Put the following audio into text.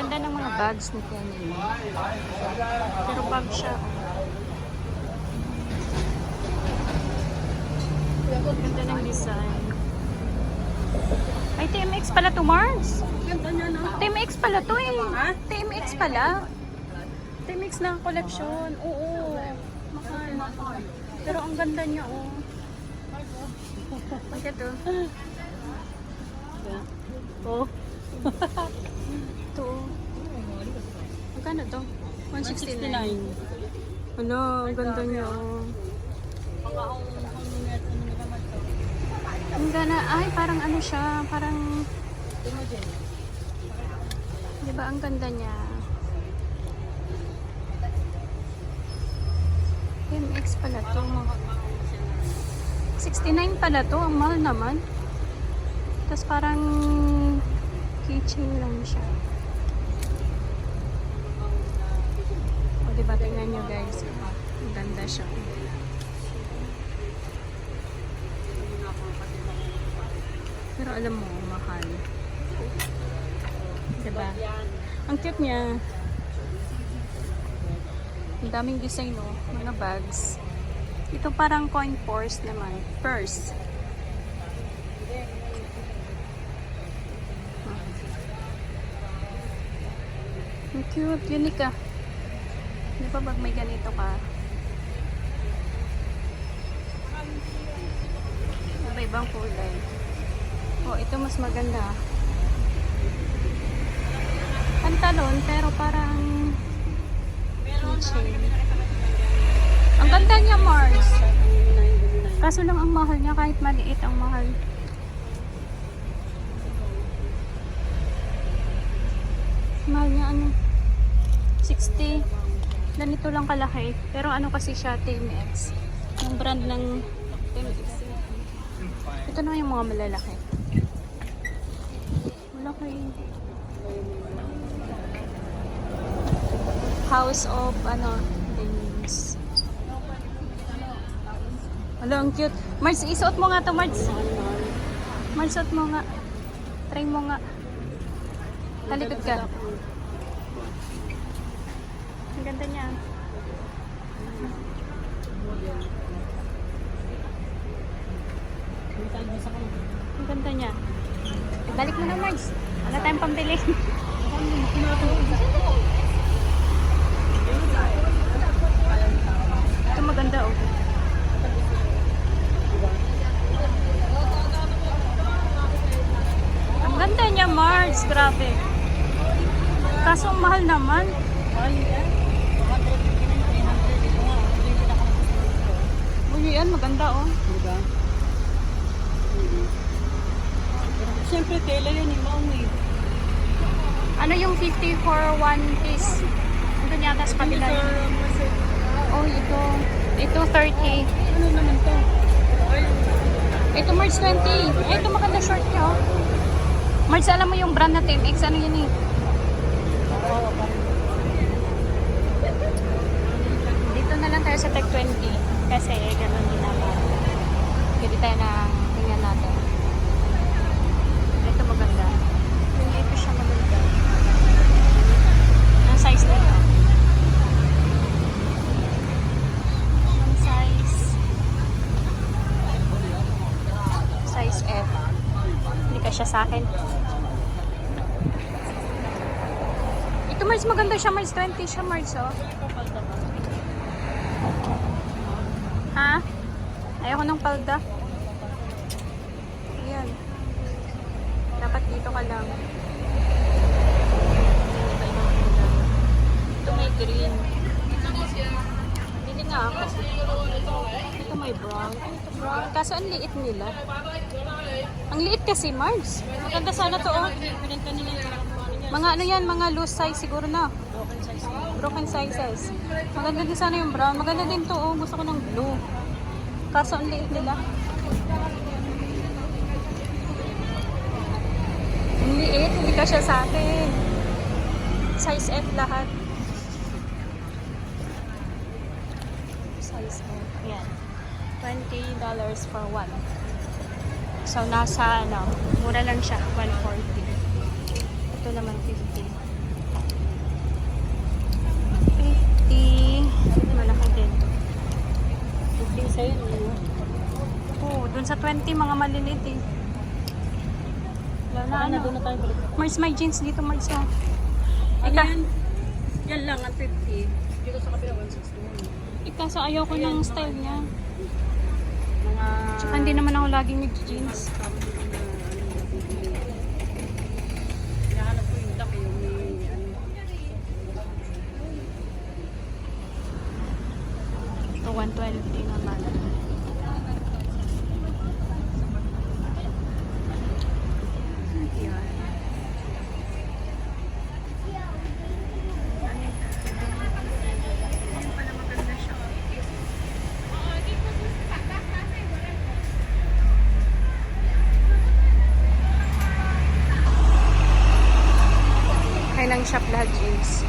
Ganda ng mga bags ni Kenny. Pero bag siya. Ganda ng design. Ay, TMX pala to, Mars. TMX pala to eh. TMX pala. TMX na koleksyon. Oo. Mahal. Pero ang ganda niya, oh. Ang ganda. Oh. Ito. Magkano to? 169. Ano, ang ganda niya, oh. Ang gana, ay parang ano siya, parang diba ang ganda niya. MX pala to. 69 pala to, ang mahal naman. Tapos parang keychain lang siya. O diba, tingnan nyo guys. Ang ganda siya. Pero alam mo, mahal. Diba? Ang cute niya. Ang daming design, no? Mga bags. Ito parang coin purse naman. Purse. Ang cute. Unique ah. Di ba pag may ganito ka? Iba-ibang kulay. Oh, ito mas maganda. Pantalon, pero parang keychain. Ang ganda niya, Mars. Kaso lang ang mahal niya, kahit maliit ang mahal. Mahal niya, ano? 60. Ganito lang kalaki. Pero ano kasi siya, TMX. Yung brand ng TMX. Ito na yung mga malalaki. Malaki. House of, ano, things. Wala, ang cute. Marge, isuot mo nga to, Marge. Marge, suot mo nga. Try mo nga. Talikod ka. Ang ganda niya. Ang ganda niya. Balik mo na, Marge. Wala tayong pambili. Ito maganda, oh. Ang ganda niya, Marge. Grabe. Kaso ang mahal naman. Uy, yan. Maganda, oh. Diba? Siyempre, tela yun, Ma'am. Ano yung 50 for one piece? Ito niya, tas kabila yun. Oh, ito. Ito, 30. Ano naman to? Ito, March 20. Ay, ito maganda short niya, oh. March, alam mo yung brand na TMX? Ano yun eh? Dito na lang tayo sa Tech 20. Kasi, ganun din naman. Pwede tayo na tingnan natin. Ito maganda. Ito siya maganda. Ang size na ito. Ang size. Size F. Hindi ka siya sa akin. Ito, Mars, maganda siya. Mars, 20 siya, Mars, oh. Ha? Ayoko ng palda. Ayan. Dapat dito ka lang. Ito may green. Hindi nga ako. Ito may brown. Ito brown. Kaso ang liit nila. Ang liit kasi, Mars. Maganda sana to, oh. Mga ano yan, mga loose size siguro na. Broken sizes. Maganda din sana yung brown. Maganda din to, oh. Gusto ko ng blue. Kaso ang liit nila. Ang liit, hindi ka siya sa akin. Size F lahat. Size F. Yan. $20 for one. So, nasa, ano, mura lang siya. $140. Ito naman $50. Din sa'yo, ano? Oo, dun sa 20, mga maliliit eh. Wala na Saka na ano. doon na tayo balik. Mars, may jeans dito, Mars. Oh. Ano Ika, yan? Yan lang, ang 50. Dito sa kapila, 160. ikaso ayaw ko ng style niya. Mga... Tsaka hindi naman ako laging nag-jeans. Hinahanap ko yung duck, yung may ano. Ito, 120 naman. Yan. Kailang shop lahat jeans.